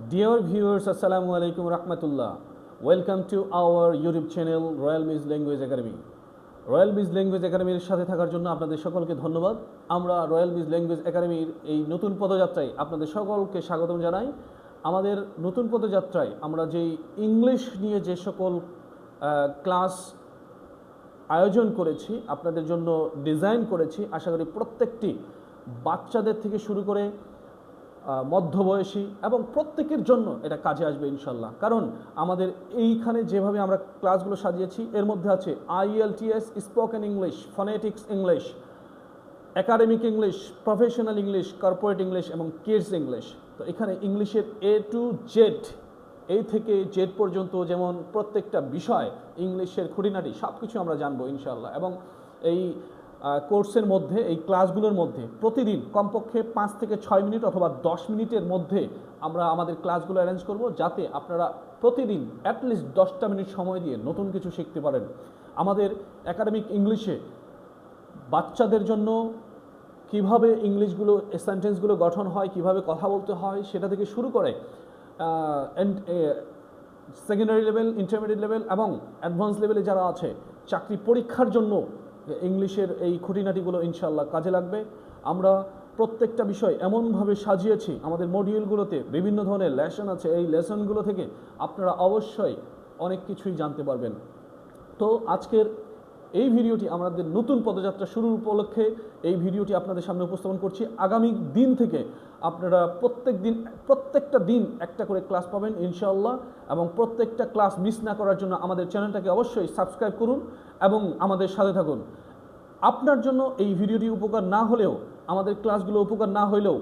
Dear viewers, Assalamu alaikum rahmatullah. Welcome to our YouTube channel Royal Miss Language Academy. Royal miss language একাডেমির সাথে থাকার জন্য আপনাদের সকলকে ধন্যবাদ। আমরা রয়্যাল মিস ল্যাঙ্গুয়েজ একাডেমির এই নতুন পদযাত্রায় আপনাদের সকলকে স্বাগতম জানাই। আমাদের নতুন পদযাত্রায় আমরা যেই ইংলিশ নিয়ে যে সকল ক্লাস আয়োজন করেছি, আপনাদের জন্য ডিজাইন করেছি, আশা করি প্রত্যেকটি বাচ্চাদের থেকে শুরু করে মধ্যবয়সী এবং প্রত্যেকের জন্য এটা কাজে আসবে ইনশাল্লাহ। কারণ আমাদের এইখানে যেভাবে আমরা ক্লাসগুলো সাজিয়েছি এর মধ্যে আছে IELTS, spoken English, phonetics English, academic English, professional English, corporate English এবং কিডস ইংলিশ। তো এখানে ইংলিশের A to Z, এই থেকে জেড পর্যন্ত, যেমন প্রত্যেকটা বিষয় ইংলিশের খুঁটিনাটি সব কিছু আমরা জানবো ইনশাল্লাহ। এবং এই কোর্সের মধ্যে, এই ক্লাসগুলোর মধ্যে প্রতিদিন কমপক্ষে 5 থেকে 6 মিনিট অথবা 10 মিনিটের মধ্যে আমরা আমাদের ক্লাসগুলো অ্যারেঞ্জ করব, যাতে আপনারা প্রতিদিন অ্যাটলিস্ট 10টা মিনিট সময় দিয়ে নতুন কিছু শিখতে পারেন। আমাদের একাডেমিক ইংলিশে বাচ্চাদের জন্য কিভাবে ইংলিশগুলো, সেন্টেন্সগুলো গঠন হয়, কিভাবে কথা বলতে হয়, সেটা থেকে শুরু করে সেকেন্ডারি লেভেল, ইন্টারমিডিয়েট লেভেল এবং অ্যাডভান্স লেভেলে যারা আছে চাকরি পরীক্ষার জন্য ইংলিশের এই খুঁটিনাটিগুলো ইনশাল্লাহ কাজে লাগবে। আমরা প্রত্যেকটা বিষয় এমনভাবে সাজিয়েছি, আমাদের মডিউলগুলোতে বিভিন্ন ধরনের লেসন আছে, এই লেসনগুলো থেকে আপনারা অবশ্যই অনেক কিছুই জানতে পারবেন। তো আজকের এই ভিডিওটি আমাদের নতুন পদযাত্রা শুরুর উপলক্ষে এই ভিডিওটি আপনাদের সামনে উপস্থাপন করছি। আগামী দিন থেকে আপনারা প্রত্যেকটা দিন একটা করে ক্লাস পাবেন ইনশাআল্লাহ। এবং প্রত্যেকটা ক্লাস মিস না করার জন্য আমাদের চ্যানেলটাকে অবশ্যই সাবস্ক্রাইব করুন এবং আমাদের সাথে থাকুন। আপনার জন্য এই ভিডিওটি উপকার না হলেও, আমাদের ক্লাসগুলো উপকার না হলেও,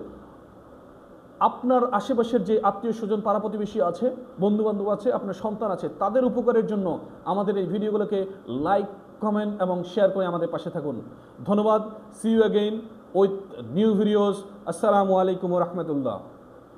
আপনার আশেপাশের যে আত্মীয় স্বজন, পাড়া প্রতিবেশী আছে, বন্ধুবান্ধব আছে, আপনার সন্তান আছে, তাদের উপকারের জন্য আমাদের এই ভিডিওগুলোকে লাইক, কমেন্ট এবং শেয়ার করে আমাদের পাশে থাকুন। ধন্যবাদ। See you again with new videos. আসসালামু আলাইকুম ওয়া রাহমাতুল্লাহ।